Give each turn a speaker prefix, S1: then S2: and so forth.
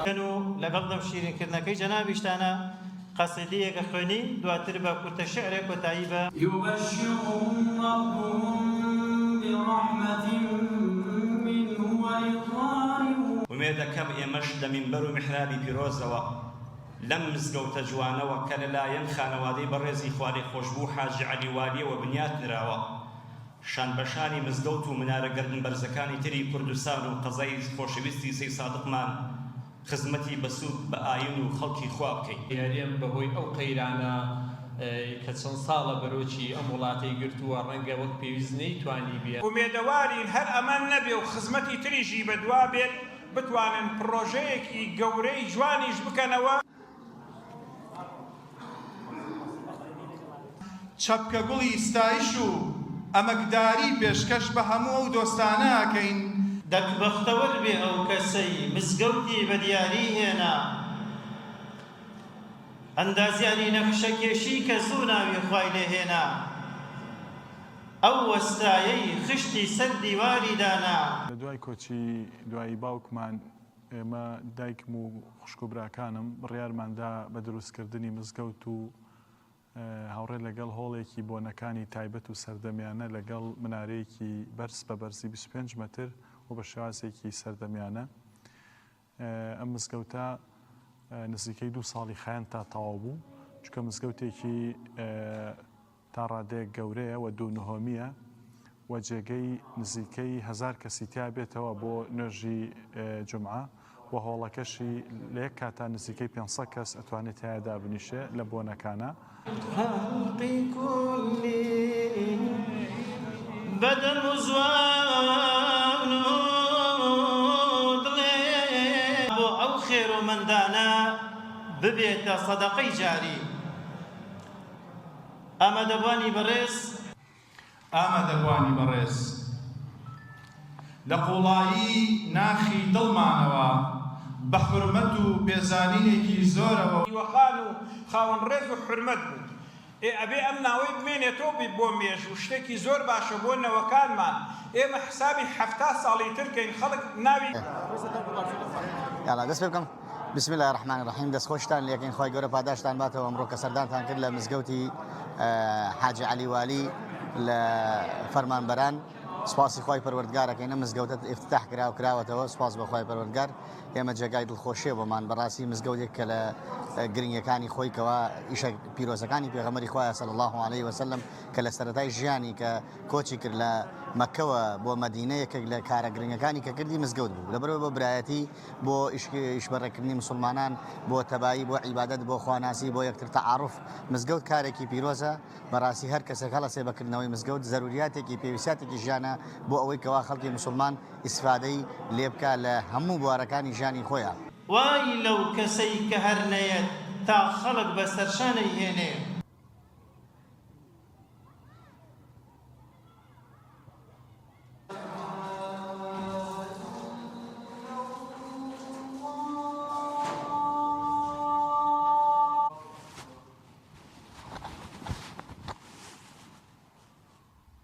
S1: لەگەڵ دەم شیرینکردنەکەی جەنابیشتانە قەسیدەیەکە خوێنی دواتر بە کورتە شعرێک کۆتایی بە
S2: يبشرهم ربهم برحمة منه ورضوان.
S3: ومێ دەکەم ئێمەش لە مینبەر و میحرابی پیرۆزەوە لەم مزگەوتە جوانەوە کە لەلایەن خانەوادەی بەڕێزی خوارێ خۆشبوو حاجی عەلی والیەوە بنیات نراوە شانبەشانی مزگەوت و منارەگەردن بەرزەکانی تری کوردستان و قەزای خۆشەویستی سەی سادقمان خزمەتی بەسوود بە ئاین و خەڵکی خوا بکەین.
S4: یاریەم بەهۆی ئەو قەیرانە کە چەند ساڵە بەرۆکی ئەم وڵاتەی گرتووە ڕەنگە وەک پێویست نەیتوانی بێت.
S5: ومێدەوارین هەر ئەمان نەبێ و خزمەتی تریژی بەدوا بێت بتوانن پرۆژەیەکی گەورەی جوانیش بکەنەوە.
S6: چەپکە گوڵی ستایش و ئەمەکداری پێشکەش بە هەموو ئەو دۆستانە ئەکەین.
S1: دەکبەختەوەر بێ ئەو کەسەی مزگەوتی بە دیاری هێنا ئەندازیاری نەخشەکێشی کە زوو ناوی خوای لێ هێنا ئەو وەستایەی خشتی سەر دیواری دانا.
S7: لە دوای کۆچی دوایی باوکمان ئێمە دایکم و خوشک و براکانم بڕیارماندا بە دروستکردنی مزگەوت و هاوڕێ لەگەڵ هۆڵێکی بۆنەکانی تایبەت و سەردەمیانە لەگەڵ منارەیەکی بەرز بە بەرزی 25 مەتر و بە شێوازێکی سەردەمیانە ئەم مزگەوتە نزیکەی 2 ساڵی خایەن تا تەواو بوو چونکە مزگەوتێکی تا ڕادەیەک گەورەیە و 2/9 و جێگەی نزیکەی 1000 کەسی تیا بێتەوە بۆ نوێژی جومعە و هۆڵەکەشی لە یەک کاتا نزیکەی 500 کەس ئەتوانێت تایەدا بنیشێ لە بۆنەکانە.
S1: خەڵقی کوردی بەدەم و زوان و دڵێ بۆ ئەو خێر و مندانە ببێتە سەدەقەی جاری. ئامادەبوانی بەڕێز
S6: لە قوڵایی ناخی دڵمانەوە بە حورمەت و بێزانینێکی زۆرەوە
S5: وەخان و خاوەن ڕێز و حرمەت بوو. ئەبێ ئەم ناوەی بمێنێتەوە بیت بۆ مێژ و شتێکی زۆر باشە بۆ نەوەکانمان. ئێمە حسابی 70 ساڵی ترکەین خەڵک ناوی
S8: یاڵا دەست پێ بکەم. بسم الله الرحمن الرحیم. دەستخۆشتان لێکین خۆی گەورە پاداشتان باتەوە ئەمڕۆ کە سەردانتان کرد لە مزگەوتی حاجی عەلی والی لە فەرمانبەران. سپاسی خۆی پەروەردگارەکەین ئەم مزگەوتە ئیفتتاح کراوەتەوە. سپاس بە خۆی پەروەردگار. ئێمە جێگای دڵخۆشیە بۆمان بەڕاستی مزگەوتێک کە لە گرنگەکانی خۆی کەوا ئیشە پیرۆزەکانی پێغەمبەری خۆی صلی الله علیه وسلم کە لە سەرەتای ژیانی کە کۆچی کرد لە مەکەوە بۆ مەدینە یەکێک لە کارە گرنگەکانی کە کردی مزگەوت بوو. لەبەرەوە بۆ برایەتی بۆ ئیشبەڕێکردنی مسلمانان بۆ تەبایی بۆ عیبادەت بۆ خواناسی بۆ یەکتر تەعاڕف مزگەوت کارێکی پیرۆزە. بەڕاستی هەر کەسێک هەڵە سێبەکردنەوەی مزگەوت ضروریاتێکی پێویستاتێکی ژیانە بۆ ئەوەی کەوا خەڵکی مسلمان ئیسفادەی لێ بکە لە هەموو بوارەکانی ژیانی خۆیان.
S1: وای لەو کەسەی کە هەر نەیەت تا خەڵک بە سەرشانەی هێنێ